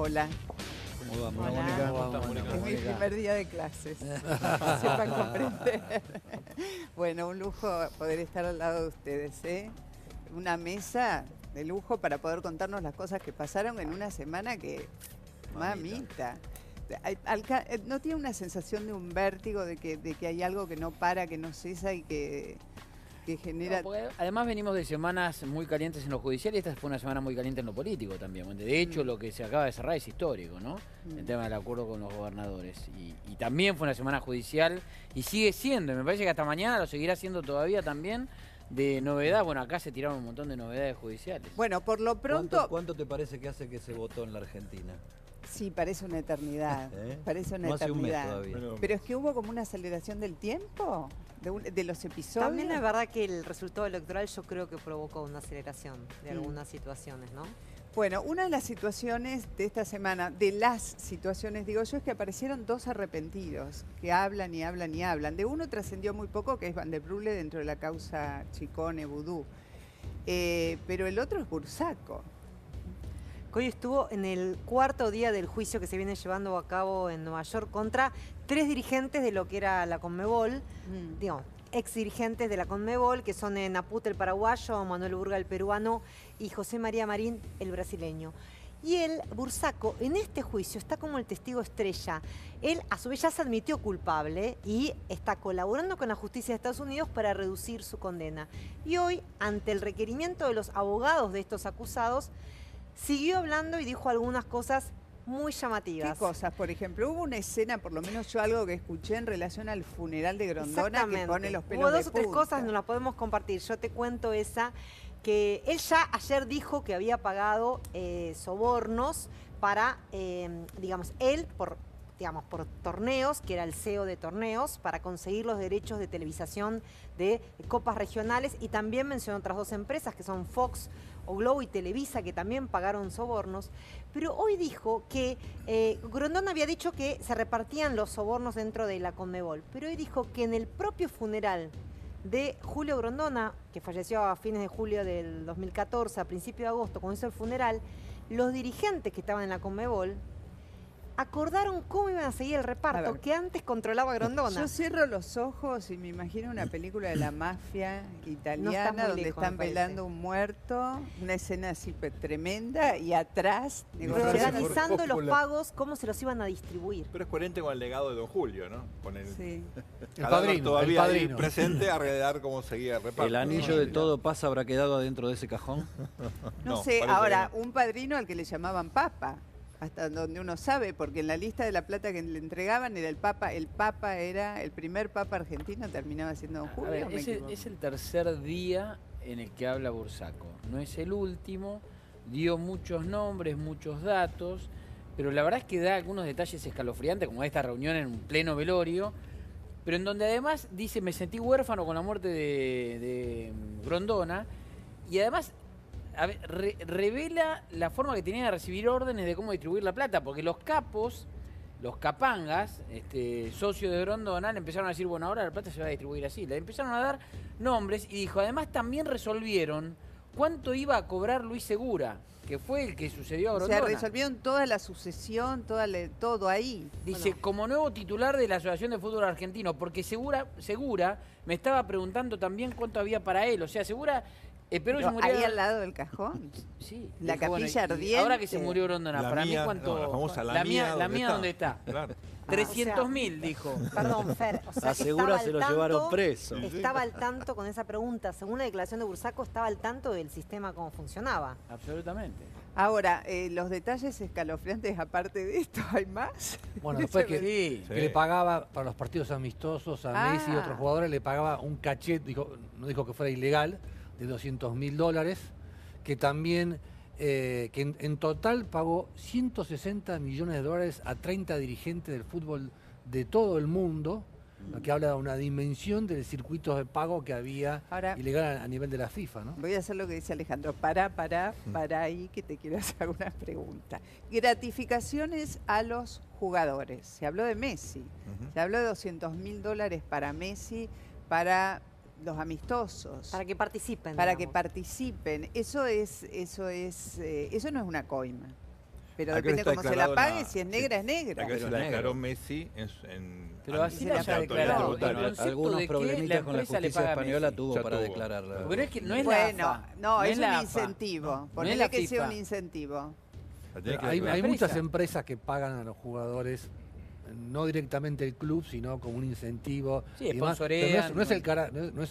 Hola. ¿Cómo va, Hola. Mónica? ¿Cómo estás, Mónica? Es mi primer día de clases. Sepan comprender. Bueno, un lujo poder estar al lado de ustedes, ¿eh? Una mesa de lujo para poder contarnos las cosas que pasaron en una semana que... Mamita. ¿No tiene una sensación de un vértigo de que hay algo que no para, que no cesa y que genera... No, además venimos de semanas muy calientes en lo judicial y esta fue una semana muy caliente en lo político también. De hecho, lo que se acaba de cerrar es histórico, ¿no? El tema del acuerdo con los gobernadores. Y también fue una semana judicial y sigue siendo, y me parece que hasta mañana lo seguirá siendo todavía también, de novedad. Bueno, acá se tiraron un montón de novedades judiciales. Bueno, por lo pronto... ¿Cuánto te parece que hace que se votó en la Argentina? Sí, parece una eternidad. Parece una No hace un mes eternidad. todavía. Pero es que hubo como una aceleración del tiempo, de los episodios. También es verdad que el resultado electoral yo creo que provocó una aceleración de algunas situaciones, ¿no? Bueno, una de las situaciones de esta semana, de las situaciones, digo yo, es que aparecieron dos arrepentidos que hablan y hablan y hablan. De uno trascendió muy poco, que es Van der Brule dentro de la causa Chicone, Vudú. Pero el otro es Bursaco. Que hoy estuvo en el cuarto día del juicio que se viene llevando a cabo en Nueva York contra 3 dirigentes de lo que era la Conmebol, digamos, ex dirigentes de la Conmebol, que son Naput, el paraguayo, Manuel Burga, el peruano, y José María Marín, el brasileño. Y él, Bursaco, en este juicio está como el testigo estrella. Él, a su vez, ya se admitió culpable y está colaborando con la justicia de Estados Unidos para reducir su condena. Y hoy, ante el requerimiento de los abogados de estos acusados, siguió hablando y dijo algunas cosas muy llamativas. ¿Qué cosas? Por ejemplo, hubo una escena, por lo menos yo algo que escuché en relación al funeral de Grondona que pone los pelos Hubo de 2 o 3 punta. cosas, nos las podemos compartir. Yo te cuento esa, que él ya ayer dijo que había pagado sobornos para, digamos, él por torneos, que era el CEO de torneos, para conseguir los derechos de televisación de copas regionales, y también mencionó otras 2 empresas que son Fox o Globo y Televisa, que también pagaron sobornos. Pero hoy dijo que Grondona había dicho que se repartían los sobornos dentro de la Conmebol, pero hoy dijo que en el propio funeral de Julio Grondona, que falleció a fines de julio del 2014, a principios de agosto, cuando hizo el funeral, los dirigentes que estaban en la Conmebol acordaron cómo iban a seguir el reparto, que antes controlaba Grondona. Yo cierro los ojos y me imagino una película de la mafia italiana donde están velando un muerto, una escena así tremenda, y atrás organizando los pagos, cómo se los iban a distribuir. Pero es coherente con el legado de Don Julio, ¿no? Con el, sí. el padrino todavía ahí presente a arreglar cómo seguía el reparto. ¿El anillo de todo paz habrá quedado adentro de ese cajón? No sé, ahora, un padrino al que le llamaban Papa. Hasta donde uno sabe, porque en la lista de la plata que le entregaban era el Papa era el primer Papa argentino, terminaba siendo Don Julio. A ver, es el tercer día en el que habla Bursaco, no es el último, dio muchos nombres, muchos datos, pero la verdad es que da algunos detalles escalofriantes, como esta reunión en un pleno velorio, pero en donde además dice, me sentí huérfano con la muerte de Grondona, y además revela la forma que tenía de recibir órdenes de cómo distribuir la plata, porque los capos, los capangas, socios de Grondona, le empezaron a decir, bueno, ahora la plata se va a distribuir así. Le empezaron a dar nombres y dijo, además también resolvieron cuánto iba a cobrar Luis Segura, que fue el que sucedió a Grondona. O sea, resolvieron toda la sucesión, todo ahí. Dice, como nuevo titular de la Asociación de Fútbol Argentino, porque Segura me estaba preguntando también cuánto había para él. O sea, Segura... Pero se murió ahí al lado del cajón. Sí. La dijo, capilla bueno, ardiente. Ahora que se murió Grondona, para mí cuánto... No, la famosa la mía ¿dónde está? Claro. 300.000, dijo. Perdón, Fer. O sea, Asegura se lo llevaron preso. Estaba al tanto con esa pregunta. Según la declaración de Bursaco, estaba al tanto del sistema, cómo funcionaba. Absolutamente. Ahora, los detalles escalofriantes, aparte de esto, ¿hay más? Bueno, después que le pagaba para los partidos amistosos a Messi y otros jugadores, le pagaba un cachet, no dijo que fuera ilegal, de $200.000, que también, que en total pagó $160 millones a 30 dirigentes del fútbol de todo el mundo, lo que habla de una dimensión del circuito de pago que había ilegal a nivel de la FIFA, ¿no? Voy a hacer lo que dice Alejandro. Para ahí, que te quiero hacer una pregunta. Gratificaciones a los jugadores. Se habló de Messi. Se habló de $200.000 para Messi, para los amistosos. Para que participen. Para que participen. Eso no es una coima. pero Acá depende está cómo se la declarado pague, la- si es negra, es negra. Acá se Pero la negro. declaró Messi Pero así la la ya ha declarado. tributaria. El concepto Algunos de que problemitas la con la empresa le justicia paga a española Messi. tuvo Ya para tuvo. declararla. Pero es que no es Bueno, la AFA. no, es la un AFA. incentivo. No es Ponele la que sea FIFA. un incentivo. La tiene que Hay declarar. muchas empresa. empresas que pagan a los jugadores, no directamente el club, sino como un incentivo. Sí, y demás. Pero sponsorean,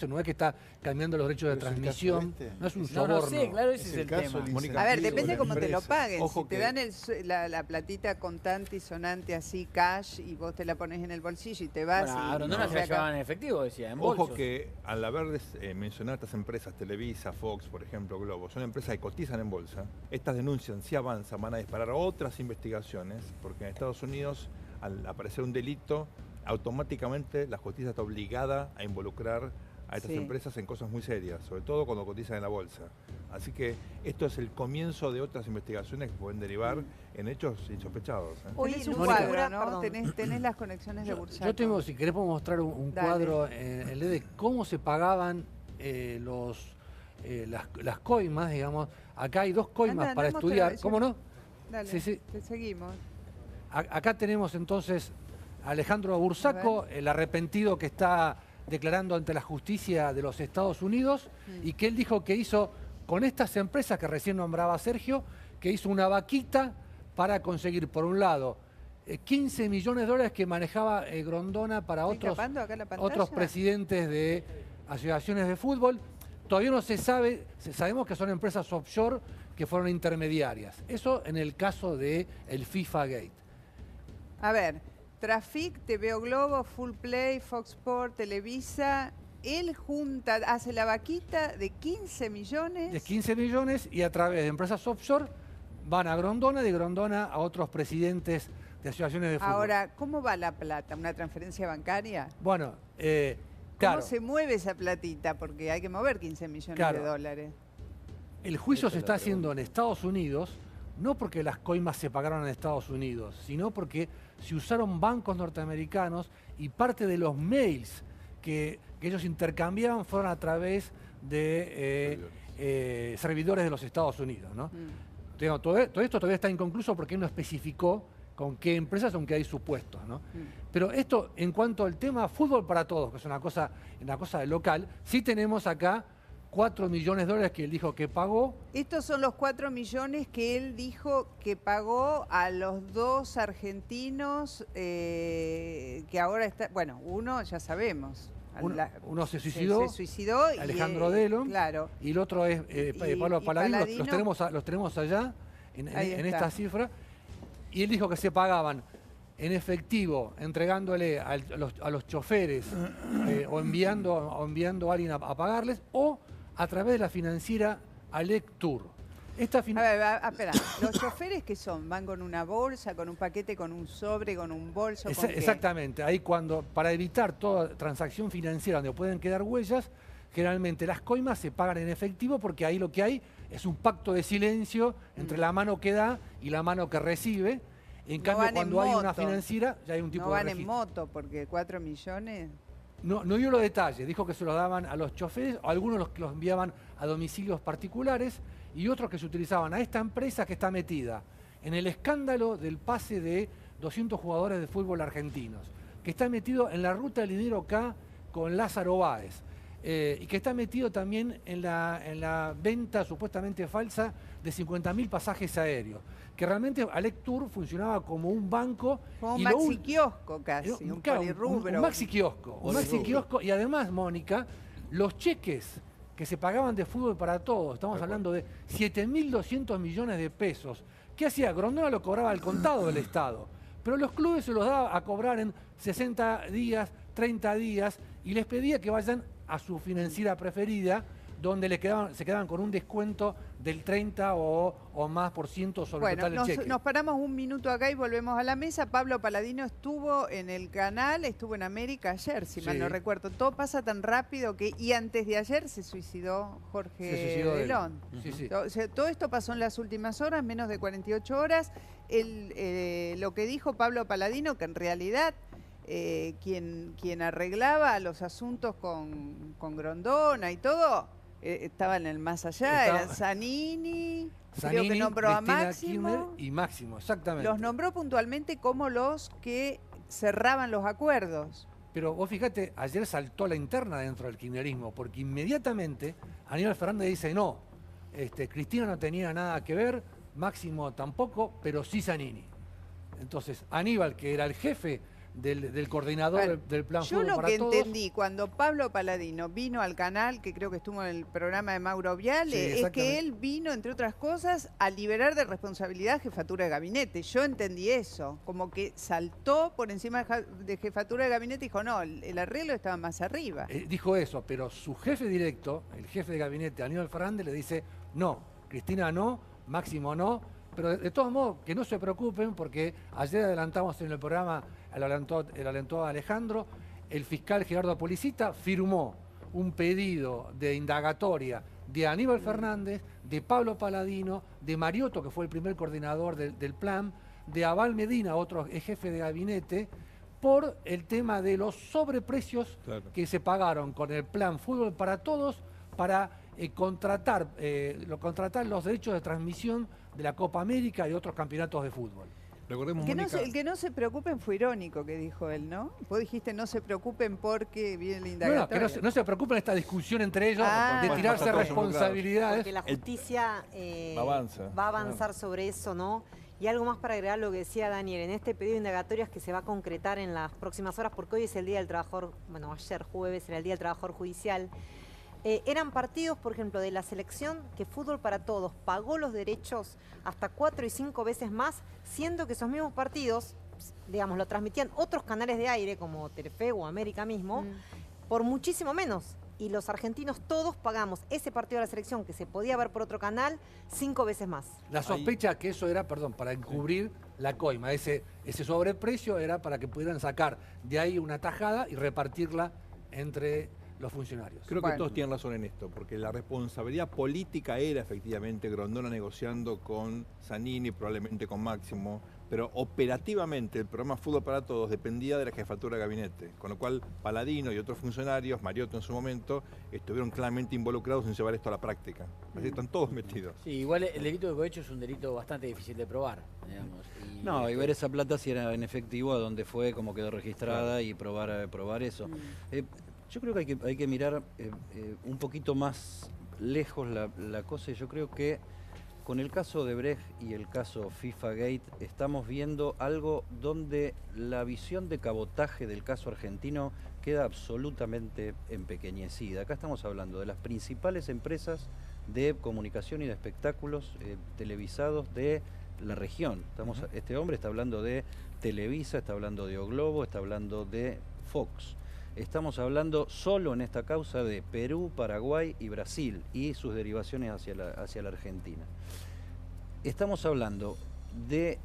no es que está cambiando los derechos de Pero es el transmisión, caso este. no es un No, soborno. no sé, claro, ese Es es el el caso tema. del Mónica, A ver, incentivo depende de la cómo te lo empresa. paguen. Ojo Si te que- dan la platita contante y sonante así, cash, y vos te la pones en el bolsillo y te vas. Bueno, y a Grondona no se la saca- llevaban en efectivo, decía, en bolsos. Ojo que al haber mencionado estas empresas, Televisa, Fox, por ejemplo, Globo, son empresas que cotizan en bolsa. Estas denuncias, si avanzan, van a disparar otras investigaciones, porque en Estados Unidos, al aparecer un delito, automáticamente la justicia está obligada a involucrar a estas Sí. empresas en cosas muy serias, sobre todo cuando cotizan en la bolsa. Así que esto es el comienzo de otras investigaciones que pueden derivar en hechos insospechados. Oye, Tenés un Mónica, cuadro, ¿no? perdón. Tenés las conexiones de Bursaco. Yo tengo, si querés, podemos mostrar un Dale. cuadro en LED de cómo se pagaban las coimas, digamos. Acá hay dos coimas Anda, para andá, estudiar. mostrá, ¿Cómo no? Dale, Sí, sí. te seguimos. Acá tenemos entonces a Alejandro Bursaco, el arrepentido que está declarando ante la justicia de los Estados Unidos y que él dijo que hizo con estas empresas que recién nombraba Sergio, que hizo una vaquita para conseguir, por un lado, 15 millones de dólares que manejaba Grondona para ¿Estoy tapando acá la pantalla? otros presidentes de asociaciones de fútbol. Todavía no se sabe, sabemos que son empresas offshore que fueron intermediarias. Eso en el caso de el FIFA Gate. A ver, Trafic, TVO Globo, Full Play, Fox Sport, Televisa. Él hace la vaquita de 15 millones. De 15 millones y a través de empresas offshore van a Grondona, de Grondona a otros presidentes de asociaciones de fútbol. Ahora, ¿cómo va la plata? ¿Una transferencia bancaria? Bueno, ¿Cómo claro, se mueve esa platita? Porque hay que mover 15 millones Claro. de dólares. el juicio Esa se es está la haciendo en Estados Unidos, no porque las coimas se pagaron en Estados Unidos, sino porque se usaron bancos norteamericanos y parte de los mails que ellos intercambiaban fueron a través de servidores de los Estados Unidos, ¿no? Digamos, todo esto todavía está inconcluso porque él no especificó con qué empresas, aunque hay supuestos, ¿no? Pero esto, en cuanto al tema fútbol para todos, que es una cosa local, sí tenemos acá 4 millones de dólares que él dijo que pagó. Estos son los 4 millones que él dijo que pagó a los dos argentinos que ahora está... Bueno, uno ya sabemos. Uno se suicidó, Se suicidó. Alejandro Delo, claro. y el otro es Pablo y Paladino. Paladino. Los tenemos allá, en Ahí está. esta cifra. Y él dijo que se pagaban en efectivo, entregándole a los choferes o enviando a alguien a pagarles, o a través de la financiera Alec Tour. Esta A ver, espera. ¿Los choferes qué son? ¿Van con una bolsa, con un paquete, con un sobre, con un bolso? ¿Con qué? Exactamente. Ahí para evitar toda transacción financiera donde pueden quedar huellas, generalmente las coimas se pagan en efectivo porque ahí lo que hay es un pacto de silencio entre la mano que da y la mano que recibe. En No cambio, van en cuando hay una moto. financiera, ya hay un tipo No de van en registro. moto, porque 4 millones... No dio los detalles, dijo que se los daban a los choferes, o algunos los enviaban a domicilios particulares y otros que se utilizaban a esta empresa que está metida en el escándalo del pase de 200 jugadores de fútbol argentinos, que está metido en la ruta del dinero acá con Lázaro Báez, y que está metido también en la venta supuestamente falsa de 50.000 pasajes aéreos, que realmente Alec Tour funcionaba como un banco. Como un y maxi kiosco casi, un claro, polirrubro. un maxi kiosco. Un maxi kiosco. Y además, Mónica, los cheques que se pagaban de fútbol para todos, estamos hablando de 7.200 millones de pesos. ¿Qué hacía? Grondona lo cobraba al contado del Estado, pero los clubes se los daba a cobrar en 60 días, 30 días, y les pedía que vayan a su financiera preferida, donde se quedaban con un descuento del 30 o más por ciento sobre el total del cheque. Nos paramos un minuto acá y volvemos a la mesa. Pablo Paladino estuvo en el canal, estuvo en América ayer, si mal no recuerdo. Todo pasa tan rápido que... Y antes de ayer se suicidó Jorge Delón. Sí. O sea, todo esto pasó en las últimas horas, menos de 48 horas. Lo que dijo Pablo Paladino, que en realidad... quien arreglaba los asuntos con Grondona y todo, estaba en el más allá, Estaba- era Zanini, creo Zanini, que nombró a Cristina Máximo. Kirchner y Máximo, exactamente. Los nombró puntualmente como los que cerraban los acuerdos. Pero vos fíjate, ayer saltó la interna dentro del kirchnerismo, porque inmediatamente Aníbal Fernández dice, no, Cristina no tenía nada que ver, Máximo tampoco, pero sí Zanini. Entonces, Aníbal, que era el jefe del coordinador Bueno, del Plan yo Fútbol lo para que Todos, entendí cuando Pablo Paladino vino al canal, que creo que estuvo en el programa de Mauro Viale, Sí, es que exactamente. él vino, entre otras cosas, a liberar de responsabilidad jefatura de gabinete. Yo entendí eso, como que saltó por encima de jefatura de gabinete y dijo, no, el arreglo estaba más arriba. dijo eso, pero su jefe directo, el jefe de gabinete, Aníbal Fernández, le dice, no, Cristina no, Máximo no, pero de todos modos, que no se preocupen, porque ayer adelantamos en el programa, el adelantó Alejandro, el fiscal Gerardo Policita firmó un pedido de indagatoria de Aníbal Fernández, de Pablo Paladino, de Mariotto, que fue el primer coordinador del plan, de Abal Medina, otro jefe de gabinete, por el tema de los sobreprecios Claro. que se pagaron con el plan Fútbol para Todos para contratar los derechos de transmisión de la Copa América y otros campeonatos de fútbol. Recordemos, Que no Mónica, el que no se preocupen fue irónico que dijo él, ¿no? Vos dijiste no se preocupen porque viene la No, indagatoria. que no se preocupen esta discusión entre ellos Ah. de Bueno, tirarse todos responsabilidades. Porque la justicia Avanza. va a avanzar sobre eso, ¿no? Y algo más para agregar lo que decía Daniel, en este pedido de indagatorias que se va a concretar en las próximas horas, porque hoy es el Día del Trabajador, bueno, ayer jueves era el Día del Trabajador Judicial, eran partidos, por ejemplo, de la selección que Fútbol para Todos pagó los derechos hasta 4 y 5 veces más, siendo que esos mismos partidos, digamos, lo transmitían otros canales de aire, como Telefe o América mismo, por muchísimo menos. Y los argentinos todos pagamos ese partido de la selección que se podía ver por otro canal 5 veces más. La sospecha que eso era, perdón, para encubrir la coima. Ese sobreprecio era para que pudieran sacar de ahí una tajada y repartirla entre los funcionarios. Creo que Bueno. todos tienen razón en esto, porque la responsabilidad política era efectivamente Grondona negociando con Zanini, probablemente con Máximo, pero operativamente el programa Fútbol para Todos dependía de la jefatura de gabinete, con lo cual Paladino y otros funcionarios, Mariotto en su momento, estuvieron claramente involucrados en llevar esto a la práctica. Así que están todos metidos. Sí, igual el delito de cohecho es un delito bastante difícil de probar, digamos. No, y ver esa plata si era en efectivo, a dónde fue, cómo quedó registrada y probar eso. Yo creo que hay que mirar un poquito más lejos la cosa, y yo creo que con el caso de Brecht y el caso FIFA Gate estamos viendo algo donde la visión de cabotaje del caso argentino queda absolutamente empequeñecida. Acá estamos hablando de las principales empresas de comunicación y de espectáculos televisados de la región. Este hombre está hablando de Televisa, está hablando de O Globo, está hablando de Fox. Estamos hablando solo en esta causa de Perú, Paraguay y Brasil y sus derivaciones hacia la Argentina. Estamos hablando de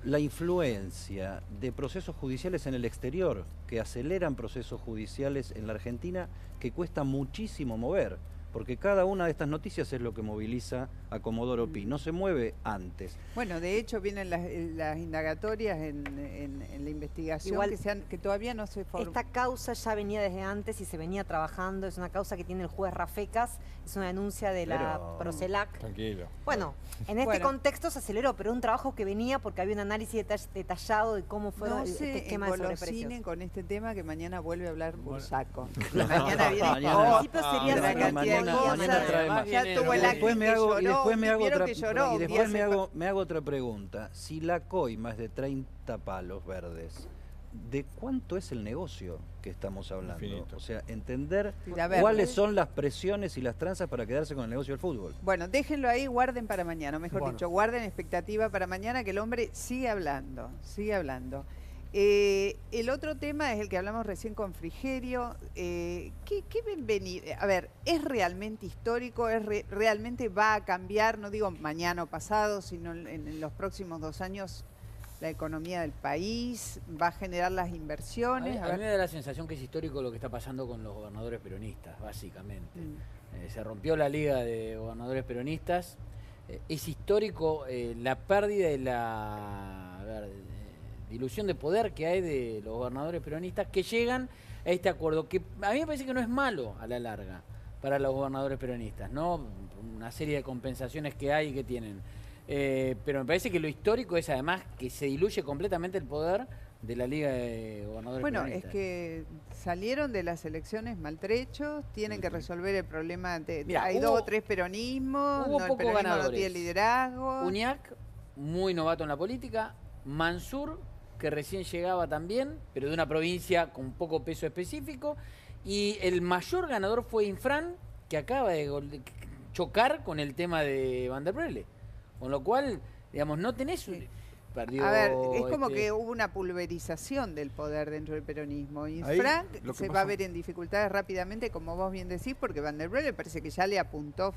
la influencia de procesos judiciales en el exterior que aceleran procesos judiciales en la Argentina que cuesta muchísimo mover. Porque cada una de estas noticias es lo que moviliza a Comodoro Pi, no se mueve antes. Bueno, de hecho vienen las indagatorias en la investigación Igual, que todavía no se formó. Esta causa ya venía desde antes y se venía trabajando, es una causa que tiene el juez Rafecas, es una denuncia de la Procelac. Tranquilo. Bueno, en este contexto se aceleró, pero un trabajo que venía porque había un análisis detallado de cómo fue No este se esquema de sobreprecios. engolosinen con este tema que mañana vuelve a hablar Bursaco. Mañana viene Mañana- Al principio sería la cantidad de mañana cosas. trae más. Ya tuvo Y el después me hago, y después me hago otra, que lloró, y después me hago otra pregunta. Si la coima es de 30 palos verdes, ¿de cuánto es el negocio que estamos hablando? Infinito. O sea, entender A ver, cuáles son las presiones y las tranzas para quedarse con el negocio del fútbol. Bueno, déjenlo ahí, guarden para mañana, mejor Bueno. dicho, guarden expectativa para mañana, que el hombre sigue hablando, sigue hablando. El otro tema es el que hablamos recién con Frigerio. ¿Qué ven venir? A ver, ¿es realmente histórico? ¿Realmente va a cambiar, no digo mañana o pasado, sino en los próximos 2 años, la economía del país? ¿Va a generar las inversiones? A mí me da la sensación que es histórico lo que está pasando con los gobernadores peronistas, básicamente. Se rompió la liga de gobernadores peronistas. Es histórico la pérdida de la dilución de poder que hay de los gobernadores peronistas que llegan a este acuerdo, que a mí me parece que no es malo a la larga, para los gobernadores peronistas, ¿no? Una serie de compensaciones que hay y que tienen. Pero me parece que lo histórico es además que se diluye completamente el poder de la Liga de Gobernadores Bueno, Peronistas. es que salieron de las elecciones maltrechos, tienen que resolver el problema de... Mirá, hay 2 o 3 peronismos, hubo el pocos peronismo no ganadores. tiene liderazgo. Uñac, muy novato en la política. Mansur, que recién llegaba también, pero de una provincia con poco peso específico. Y el mayor ganador fue Infran, que acaba de chocar con el tema de Van der Brelle. Con lo cual, digamos, no tenés... Perdió, A ver, es como que hubo una pulverización del poder dentro del peronismo. Y Ahí, Frank lo que se va pasa- a ver en dificultades rápidamente, como vos bien decís, porque Van der Brelle parece que ya le apuntó,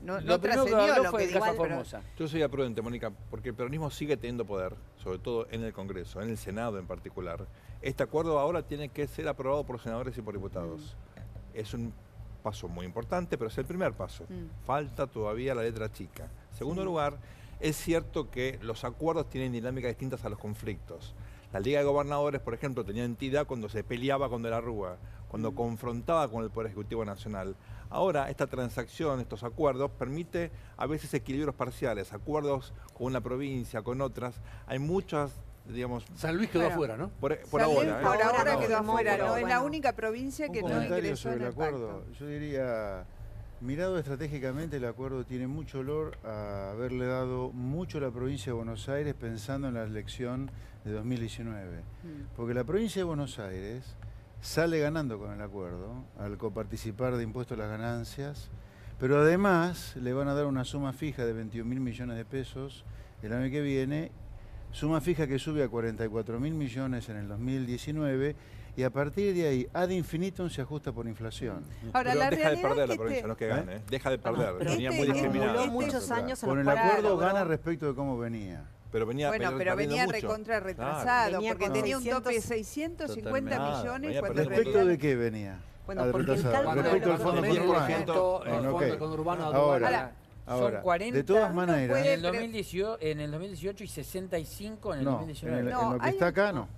no lo primero que trascendió habló lo fue que el dijo, caso pero- Formosa. Yo soy prudente, Mónica, porque el peronismo sigue teniendo poder, sobre todo en el Congreso, en el Senado en particular. Este acuerdo ahora tiene que ser aprobado por senadores y por diputados. Es un paso muy importante, pero es el primer paso. Falta todavía la letra chica. Segundo lugar, es cierto que los acuerdos tienen dinámicas distintas a los conflictos. La Liga de Gobernadores, por ejemplo, tenía entidad cuando se peleaba con De la Rúa, cuando confrontaba con el Poder Ejecutivo Nacional. Ahora, esta transacción, estos acuerdos, permite a veces equilibrios parciales, acuerdos con una provincia, con otras. Hay muchas, digamos... San Luis quedó Bueno, afuera, ¿no? Por Por ahora, ahora no, quedó no, afuera, pero ¿no? Es la bueno. única provincia que Un no comentario ingresó sobre en el el acuerdo. pacto. Yo diría, mirado estratégicamente, el acuerdo tiene mucho olor a haberle dado mucho a la provincia de Buenos Aires pensando en la elección de 2019. Porque la provincia de Buenos Aires sale ganando con el acuerdo al coparticipar de impuestos a las ganancias, pero además le van a dar una suma fija de 21.000 millones de pesos el año que viene, suma fija que sube a 44.000 millones en el 2019, y a partir de ahí, ad infinitum se ajusta por inflación. Ahora, Pero la deja de realidad perder es la que provincia, no es que gane, deja de perder. pero Venía muy este discriminada. acumuló Este- muchos años en Con los el cuales acuerdo logró- gana respecto de cómo venía. Pero venía, Bueno, pero perdiendo venía mucho. recontra Claro. retrasado, Venía porque con tenía un tope de 600 650 Totalmente. millones Venía cuando perdiendo ¿Respecto realidad- de qué venía? Bueno, Al porque el retrasado. cálculo Respecto al de fondo los Medio por urbano. ciento, el Bueno, fondo ok. con urbano Ahora, Son 40 de todas maneras, en el, puede- 2018 y 65 en el no, 2019. en No, lo que hay está un- acá no.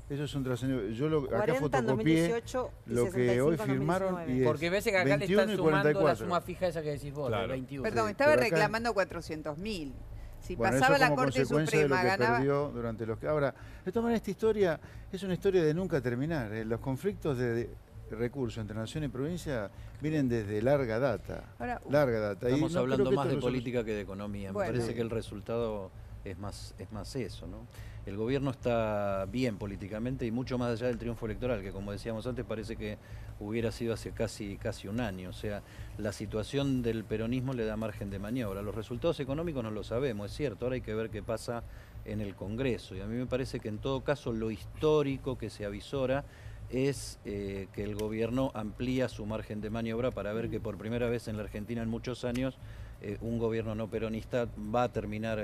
Eso es un trascendido. Yo acá 40 en fotocopié 2018 y lo que 65 hoy en firmaron 2019. y es Porque ves que acá le 21 están y sumando la 44. suma fija esa que decís vos, Claro. del 21. Perdón, Sí, estaba pero acá- reclamando 400.000. Si Bueno, pasaba eso la como Corte consecuencia de lo Suprema, que ganaba... perdió durante los... Ahora, de todas maneras, esta historia es una historia de nunca terminar. Los conflictos de recursos entre nación y provincia vienen desde larga data. Ahora, Larga data. Y Estamos no hablando creo que más esto de lo política que de economía. Bueno. Me parece que el resultado es más eso, ¿no? El gobierno está bien políticamente y mucho más allá del triunfo electoral, que como decíamos antes parece que hubiera sido hace casi un año. O sea, la situación del peronismo le da margen de maniobra. Los resultados económicos no lo sabemos, es cierto. Ahora hay que ver qué pasa en el Congreso. Y a mí me parece que en todo caso lo histórico que se avisora es que el gobierno amplía su margen de maniobra para ver que por primera vez en la Argentina en muchos años un gobierno no peronista va a terminar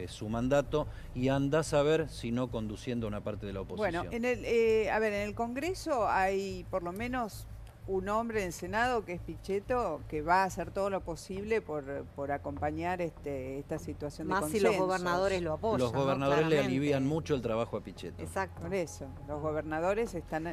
su mandato y anda a saber si no conduciendo a una parte de la oposición. Bueno, en el Congreso hay por lo menos un hombre en el Senado que es Pichetto, que va a hacer todo lo posible por acompañar esta situación Más de si consensos. los gobernadores lo apoyan. Los ¿no? gobernadores le Claramente. alivian mucho el trabajo a Pichetto. Exacto. Por eso, los gobernadores están...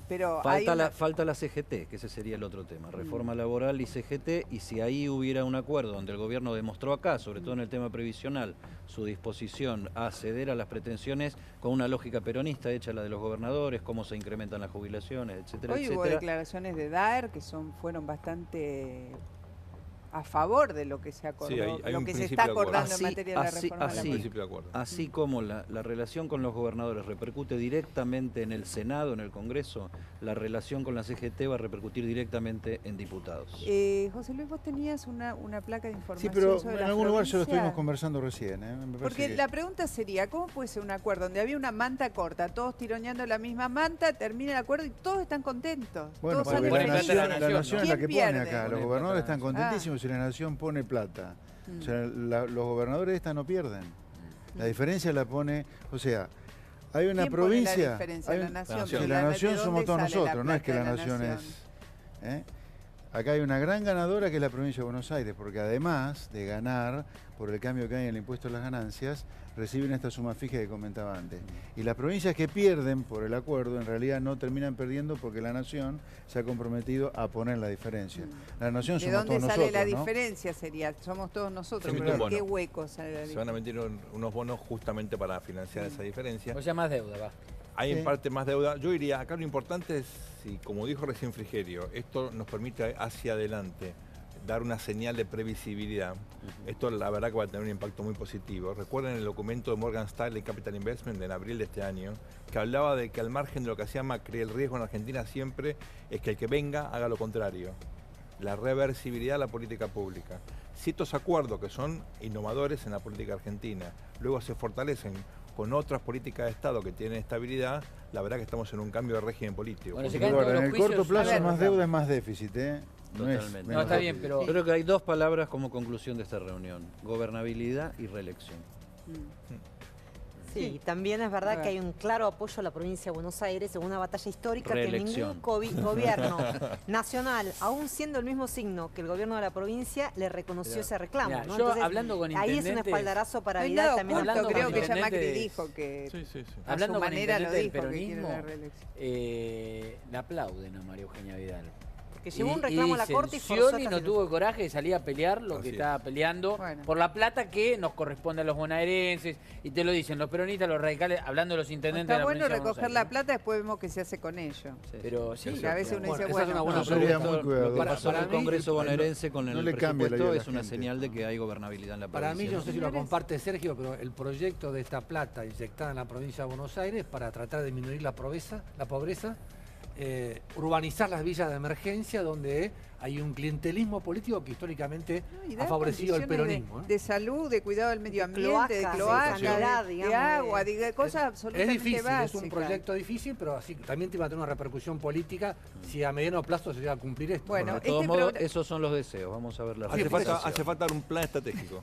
pero hay Falta, una- falta la CGT, que ese sería el otro tema, reforma laboral y CGT, y si ahí hubiera un acuerdo donde el gobierno demostró acá, sobre todo en el tema previsional, su disposición a ceder a las pretensiones con una lógica peronista hecha la de los gobernadores, cómo se incrementan las jubilaciones, etcétera, Hoy hubo etcétera. declaraciones de Daer que fueron bastante a favor de lo que se acordó, Sí, hay lo un que se principio está de acuerdo. acordando en materia de la Así- reforma Hay un así. laboral. principio de acuerdo. Así como la relación con los gobernadores repercute directamente en el Senado, en el Congreso, la relación con la CGT va a repercutir directamente en diputados. José Luis, vos tenías una placa de Sí, información pero sobre en las algún lugar ya lo estuvimos provincias. conversando recién. Me parece Porque que- la pregunta sería, ¿cómo puede ser un acuerdo donde había una manta corta, todos tironeando la misma manta, termina el acuerdo y todos están contentos? Bueno, todos porque salen la felices? nación, la nación es la ¿Quién que pone pierde? acá. Los Pone gobernadores plata. están contentísimos y la nación pone plata. O sea, los gobernadores esta no pierden. La diferencia la pone, o sea, hay una ¿Quién pone provincia. la diferencia? hay La un- nación. La Si Pero la ¿de nación dónde somos todos sale la nosotros, no es plata que la de la nación nación? es. ¿eh? Acá hay una gran ganadora que es la provincia de Buenos Aires, porque además de ganar por el cambio que hay en el impuesto a las ganancias, reciben esta suma fija que comentaba antes. Y las provincias que pierden por el acuerdo, en realidad no terminan perdiendo porque la Nación se ha comprometido a poner la diferencia. La Nación ¿De somos dónde todos sale nosotros, la ¿no? diferencia? Sería, somos todos nosotros. Se emite ¿En un qué bono. hueco sale la Se van a diferencia? emitir unos bonos justamente para financiar esa diferencia. O sea, más deuda, va. Hay en Sí. parte más deuda. Yo diría, acá lo importante es, si, como dijo recién Frigerio, esto nos permite hacia adelante dar una señal de previsibilidad. Esto la verdad que va a tener un impacto muy positivo. Recuerden el documento de Morgan Stanley Capital Investment en abril de este año, que hablaba de que al margen de lo que hacía Macri, el riesgo en Argentina siempre es que el que venga haga lo contrario. La reversibilidad de la política pública. Si estos acuerdos, que son innovadores en la política argentina, luego se fortalecen con otras políticas de Estado que tienen estabilidad, la verdad que estamos en un cambio de régimen político. Bueno, se Porque- caen todos Ahora, en los el corto juicios. plazo A ver, más deuda es más déficit, ¿eh? No es Totalmente. menos No, está bien, déficit. pero... Creo que hay dos palabras como conclusión de esta reunión: gobernabilidad y reelección. Sí, también es verdad que hay un claro apoyo a la provincia de Buenos Aires en una batalla histórica que Reelección. ningún gobierno nacional, aún siendo el mismo signo que el gobierno de la provincia, le reconoció ese reclamo. Mirá, ¿no? yo Entonces, hablando con ahí es un intendentes- espaldarazo para No hay Vidal nada también. oculto, Hablando creo con que ya Macri intendentes- dijo que Sí, sí, sí. a Hablando su con manera lo intendentes del dijo que quiere peronismo, la reelección. le aplauden a María Eugenia Vidal. Que llevó un reclamo a la dicen, corte y forzó Scioli esta no situación. tuvo coraje de salir a pelear lo Así que es. estaba peleando Bueno. por la plata que nos corresponde a los bonaerenses, y te lo dicen los peronistas, los radicales, hablando de los intendentes de Está la bueno provincia de Buenos recoger la Aires. plata, después vemos qué se hace con ello. Pero sí, Porque a veces uno Bueno, dice, esa es una bueno, buena no, sería pregunta. muy cuidadoso. Lo que pasó en Para el mí, Congreso bonaerense con no el le cambia la presupuesto vida a es la una gente. señal de que hay gobernabilidad en la Para provincia. mí, yo no sé si lo Señores. comparte Sergio, pero el proyecto de esta plata inyectada en la provincia de Buenos Aires para tratar de disminuir la pobreza, urbanizar las villas de emergencia donde hay un clientelismo político que históricamente No, y ha dar favorecido el condiciones peronismo. de salud, de cuidado del medio De ambiente, de cloacas, de cloacas, sanidad, de digamos, agua, de- de cosas Es absolutamente difícil, básicas. es un proyecto difícil, pero así también te va a tener una repercusión política si a mediano plazo se llega a cumplir esto. Bueno, De este todos modos, programa- esos son los deseos. Vamos a ver la Hace falta un plan estratégico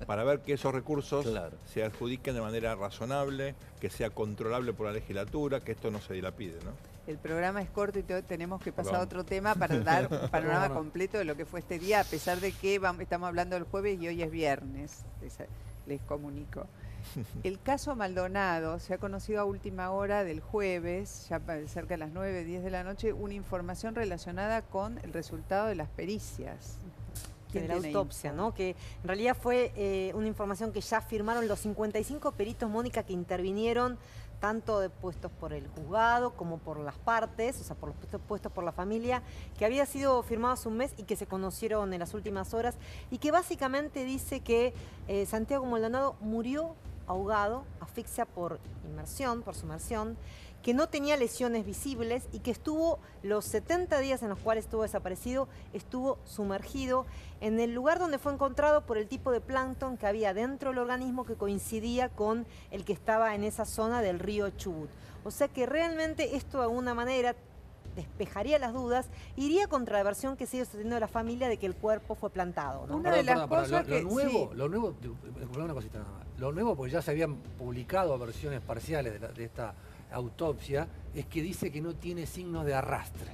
para ver que esos recursos Claro. se adjudiquen de manera razonable, que sea controlable por la legislatura, que esto no se dilapide, ¿no? El programa es corto y tenemos que pasar a Vamos. otro tema para dar un panorama No, no. completo de lo que fue este día, a pesar de que estamos hablando del jueves y hoy es viernes, les comunico. El caso Maldonado se ha conocido a última hora del jueves, ya cerca de las 9, 10 de la noche, una información relacionada con el resultado de las pericias. de la tiene autopsia, info? ¿no? Que en realidad fue una información que ya firmaron los 55 peritos, Mónica, que intervinieron tanto de puestos por el juzgado como por las partes, o sea, por los puestos por la familia, que había sido firmado hace un mes y que se conocieron en las últimas horas, y que básicamente dice que Santiago Maldonado murió ahogado, asfixia por inmersión, por sumersión, que no tenía lesiones visibles y que estuvo los 70 días en los cuales estuvo desaparecido, estuvo sumergido en el lugar donde fue encontrado por el tipo de plancton que había dentro del organismo que coincidía con el que estaba en esa zona del río Chubut. O sea que realmente esto de alguna manera despejaría las dudas, iría contra la versión que sigue sosteniendo la familia de que el cuerpo fue plantado, ¿no? Una de las cosas que- lo nuevo, sí. lo nuevo, una cosita nada más. Lo nuevo, porque ya se habían publicado versiones parciales de esta autopsia, es que dice que no tiene signos de arrastre.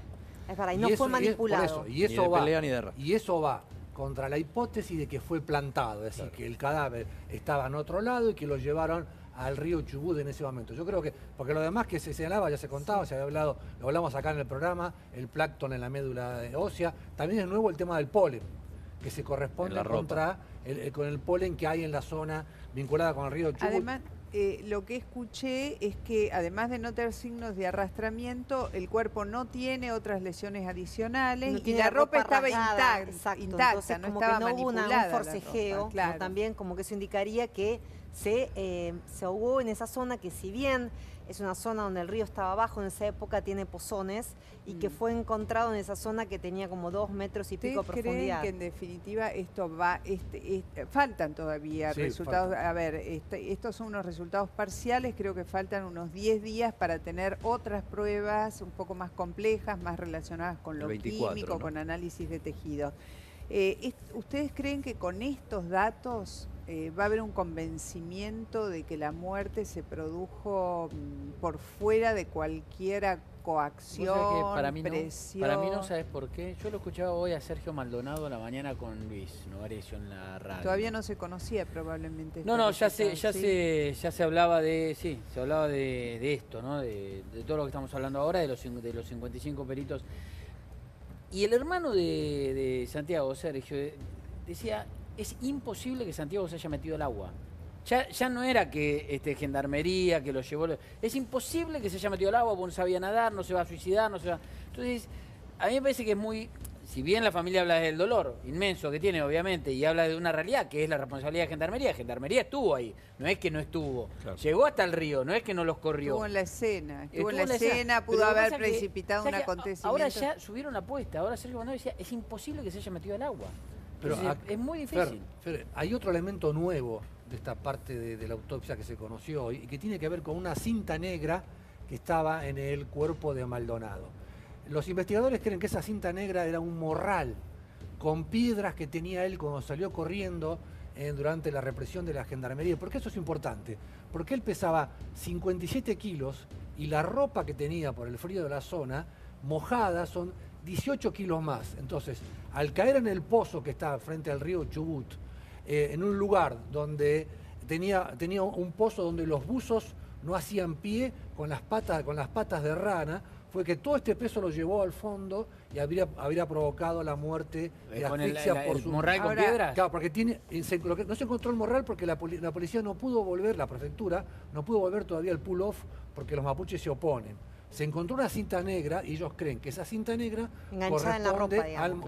Es verdad, y no eso- fue manipulado. por eso, y Ni eso de va, pelea ni de arrastre. y eso va contra la hipótesis de que fue plantado, es decir, que el cadáver estaba en otro lado y que lo llevaron al río Chubut en ese momento. Yo creo que, porque lo demás que se señalaba, ya se contaba, se había hablado, lo hablamos acá en el programa, el plancton en la médula ósea, también es nuevo el tema del polen, que se En corresponde la ropa. contra con el polen que hay en la zona vinculada con el río Chubut. Además, lo que escuché es que además de no tener signos de arrastramiento, el cuerpo no tiene otras lesiones adicionales No y tiene la ropa estaba rasgada, intacta, exacto. intacta, Entonces, no como estaba que no hubo un manipulada la forcejeo, ropa, claro. ¿no? También como que eso indicaría que se ahogó en esa zona que, si bien es una zona donde el río estaba bajo, en esa época tiene pozones, y que fue encontrado en esa zona que tenía como 2 metros y pico de ¿Ustedes creen profundidad. que en definitiva esto va, faltan todavía Sí, resultados? faltan. A ver, estos son unos resultados parciales, creo que faltan unos 10 días para tener otras pruebas un poco más complejas, más relacionadas con lo 24, químico, ¿no? con análisis de tejidos. ¿Ustedes creen que con estos datos va a haber un convencimiento de que la muerte se produjo por fuera de cualquier coacción, Vos sabés que presión. para mí no, ¿sabes por qué? Yo lo escuchaba hoy a Sergio Maldonado a la mañana con Luis Novarecio en la radio. Todavía no se conocía probablemente. No, esta ya resultado, ¿sí? se hablaba de, sí, se hablaba de esto, ¿no? De todo lo que estamos hablando ahora, de los 55 peritos. Y el hermano de Santiago, Sergio, decía, es imposible que Santiago se haya metido al agua. Ya no era que Gendarmería, que lo llevó... Es imposible que se haya metido al agua porque no sabía nadar, no se va a suicidar, no se va... Entonces, a mí me parece que es muy... Si bien la familia habla del dolor inmenso que tiene, obviamente, y habla de una realidad que es la responsabilidad de Gendarmería estuvo ahí, no es que no estuvo. Claro. Llegó hasta el río, no es que no los corrió. Estuvo en la escena, pudo haber precipitado un acontecimiento. Ahora ya subieron la apuesta, ahora Sergio Maldonado decía, es imposible que se haya metido al agua. Pero es muy difícil. Fer, hay otro elemento nuevo de esta parte de la autopsia que se conoció hoy y que tiene que ver con una cinta negra que estaba en el cuerpo de Maldonado. Los investigadores creen que esa cinta negra era un morral con piedras que tenía él cuando salió corriendo durante la represión de la Gendarmería. ¿Por qué eso es importante? Porque él pesaba 57 kilos y la ropa que tenía por el frío de la zona, mojada, son 18 kilos más. Entonces, al caer en el pozo que está frente al río Chubut, en un lugar donde tenía un pozo donde los buzos no hacían pie con las patas de rana, fue que todo este peso lo llevó al fondo y habría provocado la muerte de asfixia por su morral con piedras. Claro, porque no se encontró el morral porque la policía no pudo volver, la prefectura no pudo volver todavía el pull-off porque los mapuches se oponen. Se encontró una cinta negra y ellos creen que esa cinta negra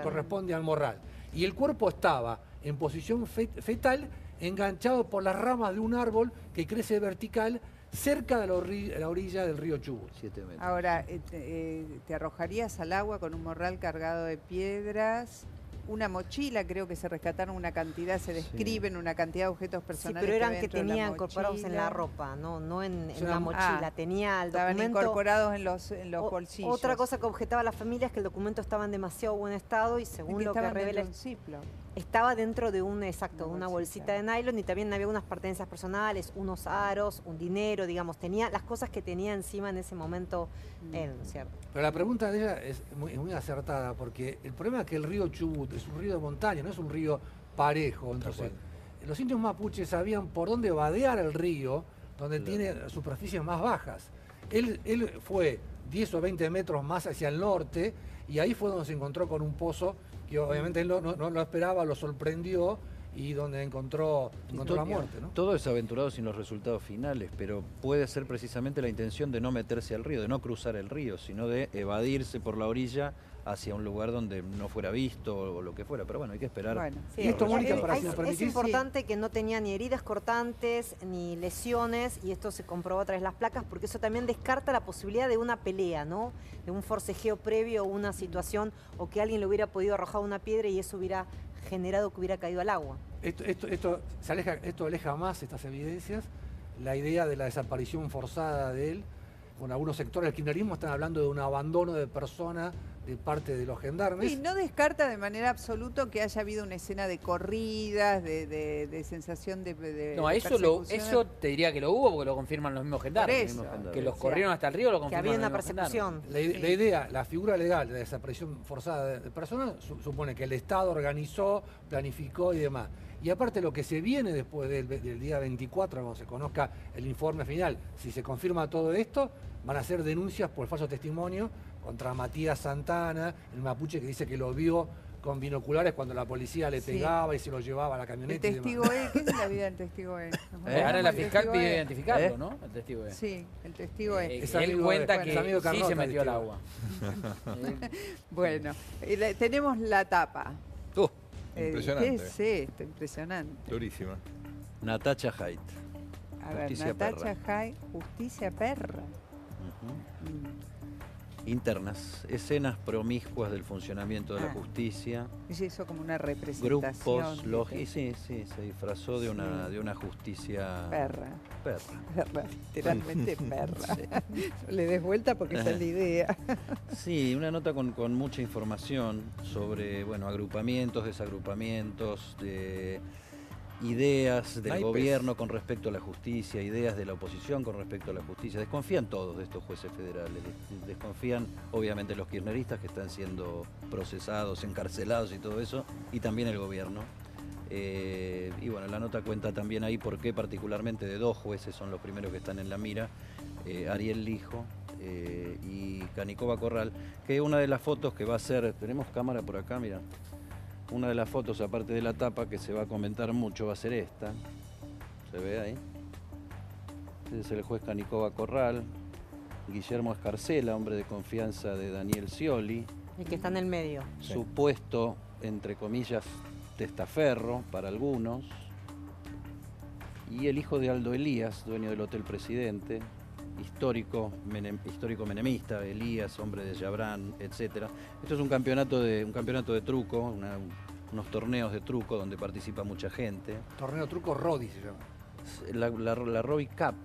corresponde al morral. Y el cuerpo estaba en posición fetal, enganchado por las ramas de un árbol que crece vertical cerca de la orilla del río Chubut. 7 metros. Ahora, ¿te arrojarías al agua con un morral cargado de piedras? Una mochila, creo que se rescataron una cantidad, se describen una cantidad de objetos personales. Sí, pero eran que tenían incorporados en la ropa, no en la mochila. Tenía el documento. Estaban incorporados en los bolsillos. Otra cosa que objetaba la familia es que el documento estaba en demasiado buen estado y según lo que revela estaba dentro de una bolsita de nylon y también había unas pertenencias personales, unos aros, un dinero, digamos, tenía las cosas que tenía encima en ese momento él, ¿no es cierto? Pero la pregunta de ella es muy acertada porque el problema es que el río Chubut es un río de montaña, no es un río parejo. Entonces, los indios mapuches sabían por dónde vadear el río, donde tiene superficies más bajas. Él fue 10 o 20 metros más hacia el norte y ahí fue donde se encontró con un pozo que obviamente él no lo esperaba, lo sorprendió y donde encontró la muerte, ¿no? Todo es aventurado sin los resultados finales, pero puede ser precisamente la intención de no meterse al río, de no cruzar el río, sino de evadirse por la orilla hacia un lugar donde no fuera visto o lo que fuera. Pero bueno, hay que esperar. Bueno, sí, y esto, Mónica, para si nos es importante que no tenía ni heridas cortantes ni lesiones, y esto se comprobó a través de las placas, porque eso también descarta la posibilidad de una pelea, ¿no? De un forcejeo previo o una situación, o que alguien le hubiera podido arrojar una piedra y eso hubiera generado que hubiera caído al agua. Esto aleja más estas evidencias, la idea de la desaparición forzada de él. Con algunos sectores del kirchnerismo están hablando de un abandono de persona de parte de los gendarmes. Y no descarta de manera absoluta que haya habido una escena de corridas, de sensación de no, eso te diría que lo hubo porque lo confirman los mismos gendarmes. Que los corrieron hasta el río, lo confirman. Que había una persecución. La figura legal de la desaparición forzada de personas supone que el Estado organizó, planificó y demás. Y aparte lo que se viene después del día 24, cuando se conozca el informe final, si se confirma todo esto, van a ser denuncias por falso testimonio contra Matías Santana, el mapuche que dice que lo vio con binoculares cuando la policía le pegaba y se lo llevaba a la camioneta. El testigo E, ¿qué es la vida del testigo E? Ahora la fiscal pide identificarlo, ¿no? El testigo E. Sí, el testigo E. Él cuenta que sí se metió al agua. Bueno, tenemos la tapa. Impresionante. ¿Qué es esto? Impresionante. Durísima. Natacha Haidt. A ver, Justicia Natacha perra. Haidt, justicia perra. Internas, escenas promiscuas del funcionamiento de la justicia. Es eso como una representación. Grupos, sí, se disfrazó de una justicia... Perra, literalmente perra. Sí. Le des vuelta porque esa es la idea. Sí, una nota con mucha información sobre, agrupamientos, desagrupamientos, ideas del Naipes. gobierno con respecto a la justicia, ideas de la oposición con respecto a la justicia. Desconfían todos de estos jueces federales, desconfían obviamente los kirchneristas que están siendo procesados, encarcelados y todo eso, y también el gobierno. Y bueno, la nota cuenta también ahí por qué particularmente de 2 jueces son los primeros que están en la mira, Ariel Lijo y Canicova Corral, que una de las fotos que va a ser, tenemos cámara por acá, mira, una de las fotos aparte de la tapa que se va a comentar mucho va a ser esta, se ve ahí, este es el juez Canicova Corral, Guillermo Escarcela, hombre de confianza de Daniel Scioli, El que está en el medio. supuesto, entre comillas, testaferro para algunos, y el hijo de Aldo Elías, dueño del Hotel Presidente, histórico menemista, Elías, hombre de Yabrán, etc. Esto es un campeonato de truco, unos torneos de truco donde participa mucha gente. Torneo truco Rodi se llama. La Robbie Cup,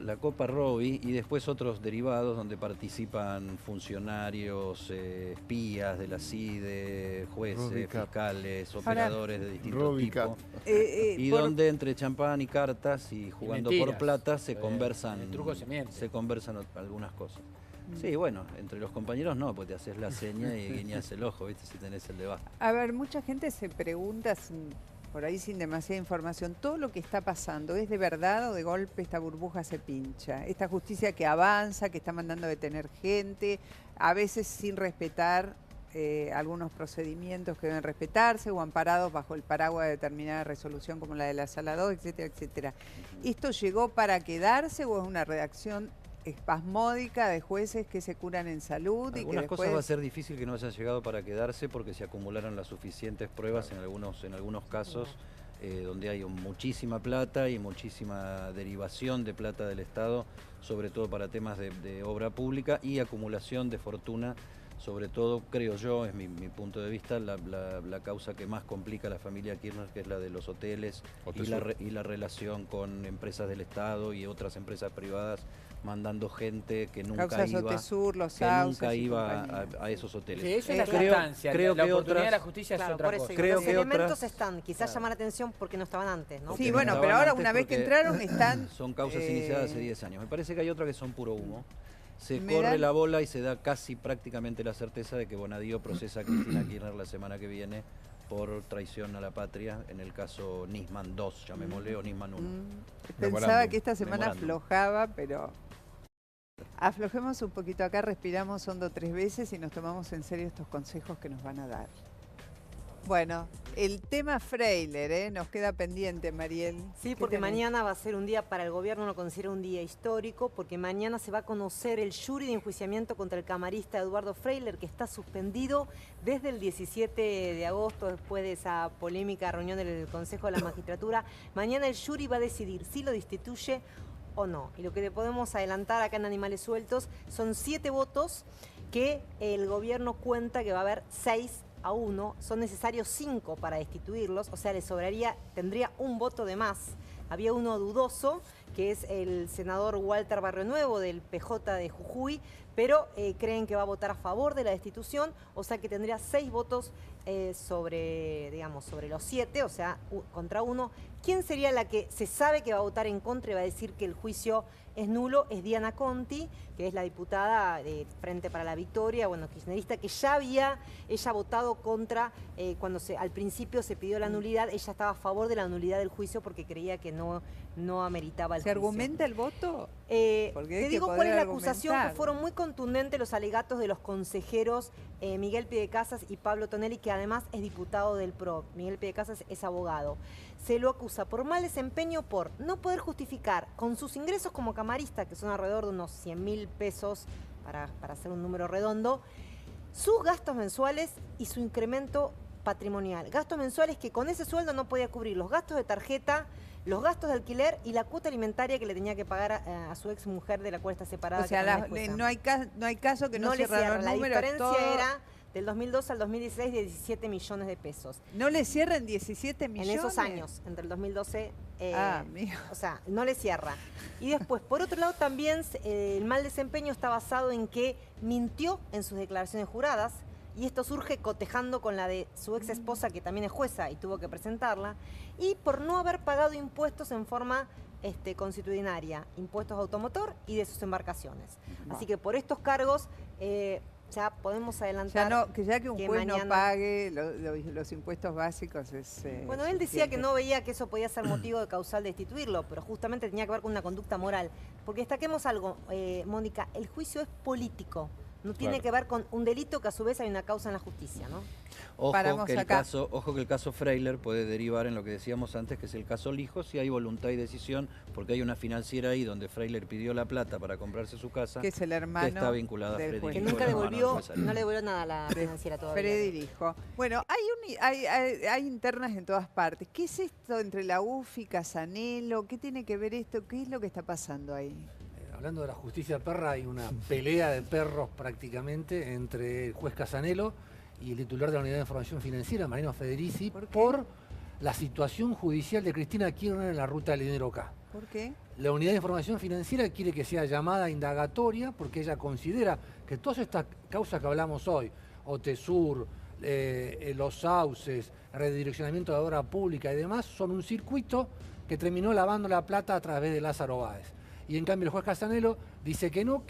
la Copa Robbie, y después otros derivados donde participan funcionarios, espías de la CIDE, jueces, fiscales, operadores de distintos tipos. Y donde entre champán y cartas y jugando por mentiras. plata se conversan, el truco se miente. se conversan algunas cosas. Sí, bueno, entre los compañeros no, pues te haces la seña y guiñas el ojo, ¿viste? Si tenés el debate. A ver, mucha gente se pregunta, por ahí sin demasiada información, ¿todo lo que está pasando es de verdad o de golpe esta burbuja se pincha? Esta justicia que avanza, que está mandando a detener gente, a veces sin respetar algunos procedimientos que deben respetarse o amparados bajo el paraguas de determinada resolución como la de la Sala 2, etcétera, etcétera. ¿Esto llegó para quedarse o es una redacción espasmódica de jueces que se curan en salud? Algunas y que después... cosas va a ser difícil que no hayan llegado para quedarse porque se acumularon las suficientes pruebas en algunos casos donde hay muchísima plata y muchísima derivación de plata del Estado, sobre todo para temas de obra pública y acumulación de fortuna, sobre todo, creo yo, es mi punto de vista, la causa que más complica a la familia Kirchner, que es la de los hoteles y la relación con empresas del Estado y otras empresas privadas mandando gente que nunca iba a esos hoteles. Sí, esa es la sustancia, creo la que oportunidad de la otras, justicia Claro, es otra por eso, cosa. Creo los que elementos otras- están, quizás Claro. llaman la atención porque no estaban antes, ¿no? Sí, que bueno, no pero estaban ahora antes una vez que porque entraron están... son causas iniciadas hace 10 años. Me parece que hay otras que son puro humo. Se Me corre dan- la bola y se da casi prácticamente la certeza de que Bonadío procesa a Cristina Kirchner la semana que viene por traición a la patria, en el caso Nisman 2, llamémosle, o Nisman 1. Pensaba Memorándum, que esta semana memorándum. aflojaba, pero... Aflojemos un poquito acá, respiramos hondo 3 veces y nos tomamos en serio estos consejos que nos van a dar. Bueno, el tema Freiler, nos queda pendiente, Mariel. Sí, ¿Qué porque tenés? mañana va a ser un día, para el gobierno lo considera un día histórico, porque mañana se va a conocer el jury de enjuiciamiento contra el camarista Eduardo Freiler, que está suspendido desde el 17 de agosto, después de esa polémica reunión del Consejo de la Magistratura. Mañana el jury va a decidir si lo destituye o no. Y lo que le podemos adelantar acá en Animales Sueltos son 7 votos que el gobierno cuenta que va a haber 6-1, son necesarios 5 para destituirlos, o sea, tendría un voto de más. Había uno dudoso, que es el senador Walter Barrionuevo del PJ de Jujuy, pero creen que va a votar a favor de la destitución, o sea que tendría 6 votos sobre los 7, o sea, contra 1. ¿Quién sería la que se sabe que va a votar en contra y va a decir que el juicio es nulo? Es Diana Conti, que es la diputada de Frente para la Victoria, kirchnerista, que ya había ella votado contra, cuando al principio se pidió la nulidad, ella estaba a favor de la nulidad del juicio porque creía que no ameritaba el ¿Se juicio. argumenta el voto? Te Porque hay que digo poder cuál es la acusación, argumentar. que fueron muy contundentes los alegatos de los consejeros Miguel Piedecasas y Pablo Tonelli, que además es diputado del PRO. Miguel Piedecasas es abogado. Se lo acusa por mal desempeño por no poder justificar con sus ingresos como camarista, que son alrededor de unos 100.000 pesos, para hacer un número redondo, sus gastos mensuales y su incremento patrimonial. Gastos mensuales que con ese sueldo no podía cubrir los gastos de tarjeta, los gastos de alquiler y la cuota alimentaria que le tenía que pagar a su ex mujer, de la cual está separada. O sea, que también es jueza. no hay caso que no le cierren cierra. los La números. diferencia todo- era del 2012 al 2016 de 17 millones de pesos. No le cierren 17 millones. En esos años, entre el 2012... amigo. O sea, no le cierra. Y después, por otro lado, también el mal desempeño está basado en que mintió en sus declaraciones juradas, y esto surge cotejando con la de su ex esposa, que también es jueza y tuvo que presentarla, y por no haber pagado impuestos en forma consuetudinaria, impuestos automotor y de sus embarcaciones. Así que por estos cargos ya podemos adelantar ya que un juez mañana... no pague los impuestos básicos es... Bueno, él decía que no veía que eso podía ser motivo de causal de destituirlo, pero justamente tenía que ver con una conducta moral. Porque destaquemos algo, Mónica, el juicio es político, no tiene que ver con un delito que a su vez hay una causa en la justicia, ¿no? Ojo que el caso Freiler puede derivar en lo que decíamos antes, que es el caso Lijo, si hay voluntad y decisión, porque hay una financiera ahí donde Freiler pidió la plata para comprarse su casa, que es el hermano que está vinculada a Freddy Que Lijo, nunca devolvió, no le devolvió nada a la financiera todavía. Freddy Lijo. Bueno, hay internas en todas partes. ¿Qué es esto entre la UF y Casanelo? ¿Qué tiene que ver esto? ¿Qué es lo que está pasando ahí? Hablando de la justicia perra, hay una pelea de perros prácticamente entre el juez Casanelo y el titular de la Unidad de Información Financiera, Mariano Federici, por la situación judicial de Cristina Kirchner en la ruta del dinero K. ¿Por qué? La Unidad de Información Financiera quiere que sea llamada indagatoria porque ella considera que todas estas causas que hablamos hoy, OTESUR, los sauces, redireccionamiento de obra pública y demás, son un circuito que terminó lavando la plata a través de Lázaro Báez. Y en cambio el juez Casanelo dice que no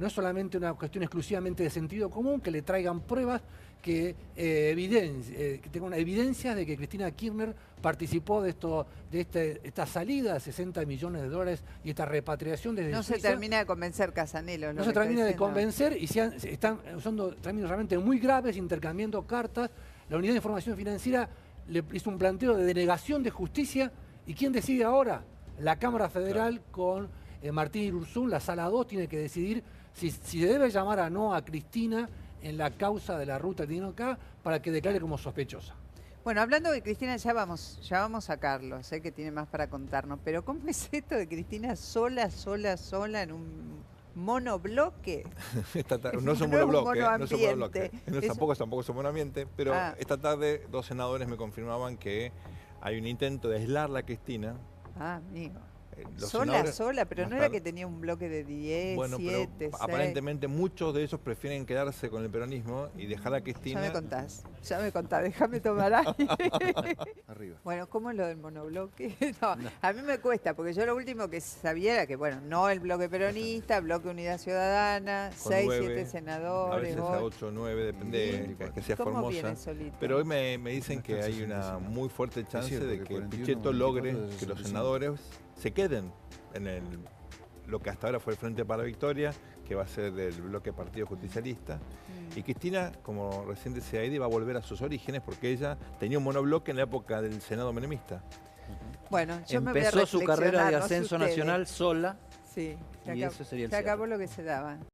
es solamente una cuestión exclusivamente de sentido común, que le traigan pruebas que tengan evidencias de que Cristina Kirchner participó de esta salida de 60 millones de dólares y esta repatriación desde No Suiza. se termina de convencer Casanelo. No se termina de convencer y están usando términos realmente muy graves, intercambiando cartas. La Unidad de Información Financiera le hizo un planteo de denegación de justicia. ¿Y quién decide ahora? La Cámara Federal con Martín Irurzún, la Sala 2, tiene que decidir si se debe llamar a no a Cristina en la causa de la ruta del dinero acá para que declare como sospechosa. Bueno, hablando de Cristina, ya vamos a Carlos, sé que tiene más para contarnos, pero ¿cómo es esto de Cristina sola en un monobloque? No es un monobloque, tampoco es un monoambiente, pero esta tarde 2 senadores me confirmaban que hay un intento de aislar a Cristina. Amigo. Sola, pero no era que tenía un bloque de 10, bueno, 7, pero 6. Aparentemente muchos de ellos prefieren quedarse con el peronismo y dejar a Cristina... Ya me contás, déjame tomar aire. Arriba. Bueno, ¿cómo es lo del monobloque? No, a mí me cuesta, porque yo lo último que sabía era que, bueno, no el bloque peronista, bloque Unidad Ciudadana, 6, 7 senadores, a veces 8, 9, depende de que sea Formosa. Pero hoy me dicen que hay una muy fuerte chance de que Pichetto logre que los senadores se queden en lo que hasta ahora fue el Frente para la Victoria, que va a ser del bloque Partido Justicialista. Y Cristina, como recién decía Heidi, va a volver a sus orígenes porque ella tenía un monobloque en la época del Senado menemista. Bueno, yo me voy a empezó su carrera de reflexionar, ascenso nacional sola. Sí, y ese sería el se acabó cierre. lo que se daba.